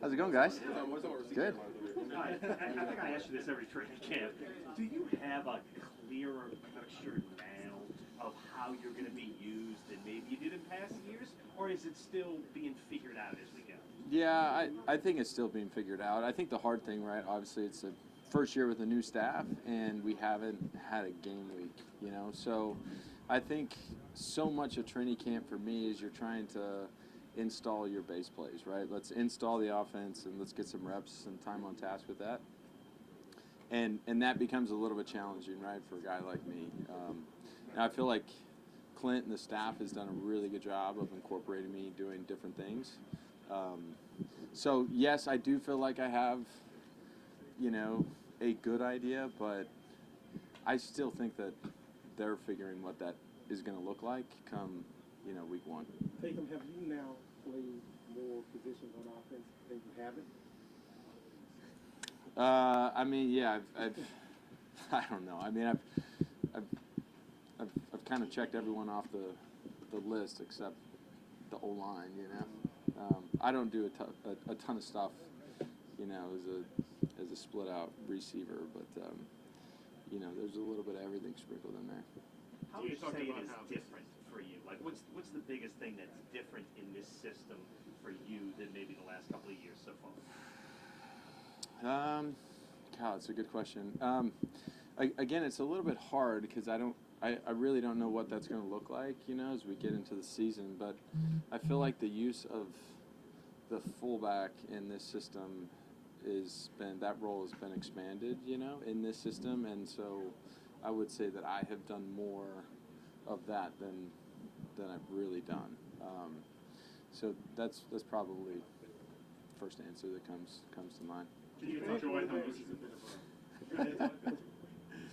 How's it going, guys? Good. I think I ask you this every training camp. Do you have a clearer picture now of how you're going to be used than maybe you did in past years, or is it still being figured out as we go? Yeah, I think it's still being figured out. I think the hard thing, right, obviously it's the first year with a new staff, and we haven't had a game week, So I think so much of training camp for me is you're trying to install your base plays, right? Let's install the offense and let's get some reps and time on task with that. And that becomes a little bit challenging, right, for a guy like me. Now I feel like Clint and the staff has done a really good job of incorporating me doing different things. So yes, I do feel like I have, a good idea, but I still think that they're figuring what that is going to look like come, week one. Taysom, have you now played more positions on offense than you haven't? I mean, yeah, I've I don't know. I mean, I've kind of checked everyone off the list except the O-line, I don't do a ton of stuff, as a split out receiver, but there's a little bit of everything sprinkled in there. How would you say it is different for you? Like, what's the biggest thing that's different in this system for you than maybe the last couple of years so far? God, it's a good question. Again, it's a little bit hard because I really don't know what that's going to look like, as we get into the season. But I feel like the use of the fullback in this system that role has been expanded, in this system, and so I would say that I have done more of that than I've really done. So that's probably the first answer that comes to mind. Can you talk about how this is a bit of a...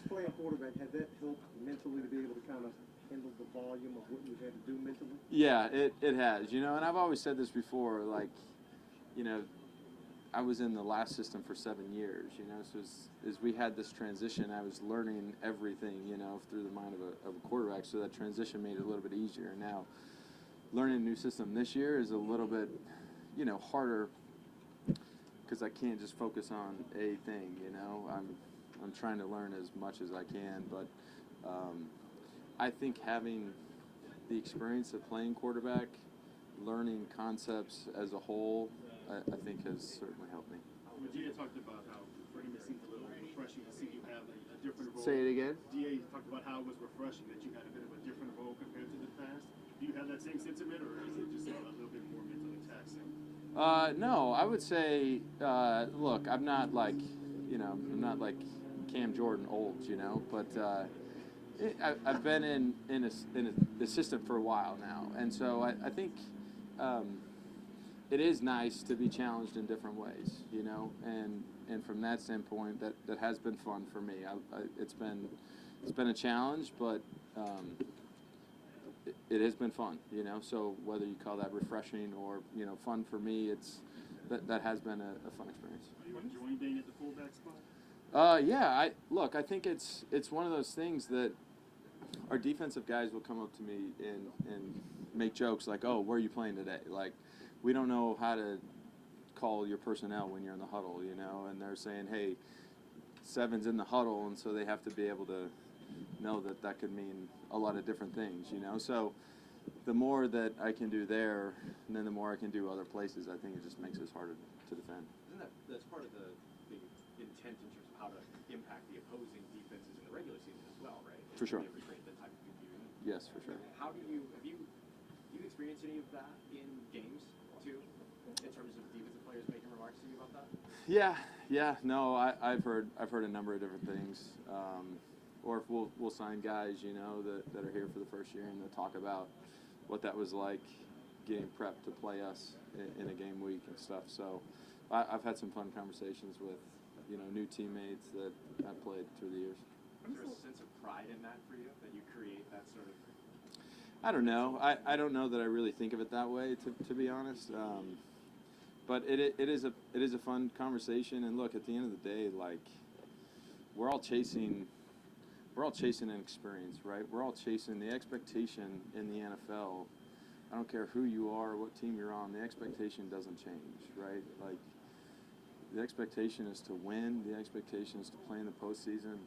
Playing quarterback, has that helped mentally to be able to kind of handle the volume of what you've had to do mentally? Yeah, it has, and I've always said this before, like, I was in the last system for 7 years, so as we had this transition, I was learning everything, through the mind of a quarterback, so that transition made it a little bit easier. Now, learning a new system this year is a little bit, harder because I can't just focus on a thing, I'm trying to learn as much as I can, but I think having the experience of playing quarterback, learning concepts as a whole, I think has certainly helped me. Dia talked about how for him it seemed a little refreshing to see you have a different role. Say it again? Dia talked about how it was refreshing that you had a bit of a different role compared to the past. Do you have that same sentiment, or is it just a little bit more mentally taxing? No, I would say, look, I'm not like Cam Jordan old, but I've been in a system for a while now, and so I think it is nice to be challenged in different ways, and from that standpoint, that has been fun for me. It's been a challenge, but it has been fun, So whether you call that refreshing or fun for me, that has been a fun experience. Are you enjoying being at the fullback spot? Yeah. I think it's one of those things that our defensive guys will come up to me and make jokes like, "Oh, where are you playing today?" Like, we don't know how to call your personnel when you're in the huddle, and they're saying, "Hey, Seven's in the huddle," and so they have to be able to know that could mean a lot of different things, So the more that I can do there, and then the more I can do other places, I think it just makes us harder to defend. Isn't that's part of the intent in terms of how to impact the opposing defenses in the regular season as well, right? For sure. Create that type of confusion. Yes, for sure. How do you have you experienced any of that in games too, in terms of defensive players making remarks to you about that? Yeah. No, I've heard a number of different things. Or if we'll sign guys, that are here for the first year, and they'll talk about what that was like getting prepped to play us in a game week and stuff. So I've had some fun conversations with, new teammates that I've played through the years. Is there a sense of pride in that for you, that you create that sort of... I don't know. I don't know that I really think of it that way, to be honest. But it is a fun conversation. And look, at the end of the day, like, we're all chasing an experience, right? We're all chasing the expectation in the NFL. I don't care who you are, what team you're on. The expectation doesn't change, right? Like, the expectation is to win. The expectation is to play in the postseason,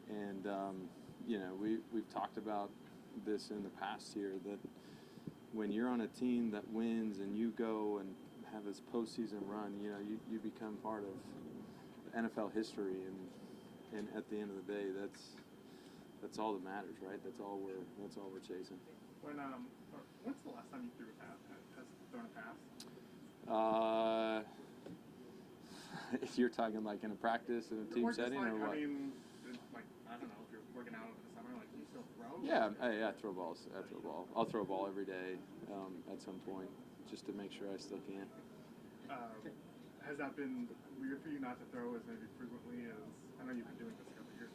and we've talked about this in the past here, that when you're on a team that wins and you go and have this postseason run, you become part of NFL history, and at the end of the day, that's all that matters, right? That's all we're chasing. When's the last time you threw a pass? Has thrown a pass? If you're talking like in a practice in a team Or just setting, like, or what? I mean, like, I don't know, if you're working out over the summer, like, do you still throw? Yeah, I throw balls. I throw a ball. I'll throw a ball every day at some point, just to make sure I still can. Has that been weird for you not to throw as maybe frequently as, I know you've been doing this a couple years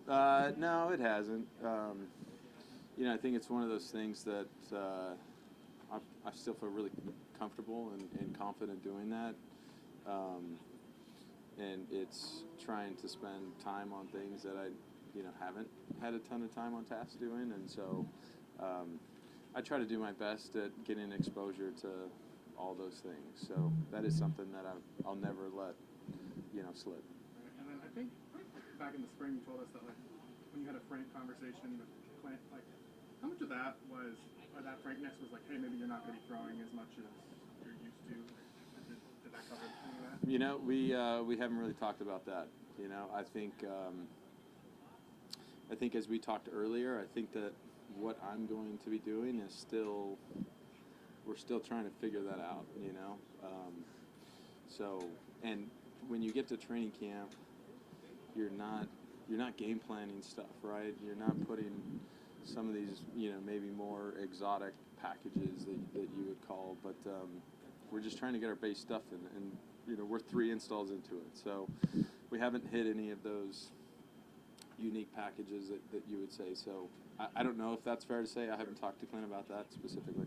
now. No, it hasn't. I think it's one of those things that I still feel really comfortable and confident doing that. And it's trying to spend time on things that I, haven't had a ton of time on task doing. And so I try to do my best at getting exposure to all those things. So that is something that I'll never let, slip. And then I think back in the spring you told us that, like, when you had a frank conversation with Clint, like, how much of that was, or that frankness was like, hey, maybe you're not going to be throwing as much as you're used to? Did that cover any of that? We haven't really talked about that. I think as we talked earlier, I think that what I'm going to be doing is we're still trying to figure that out. And when you get to training camp, you're not game planning stuff, right? You're not putting some of these, maybe more exotic packages that you would call, but we're just trying to get our base stuff in, and we're 3 installs into it, so we haven't hit any of those unique packages that you would say. So I don't know if that's fair to say. I haven't talked to Clint about that specifically.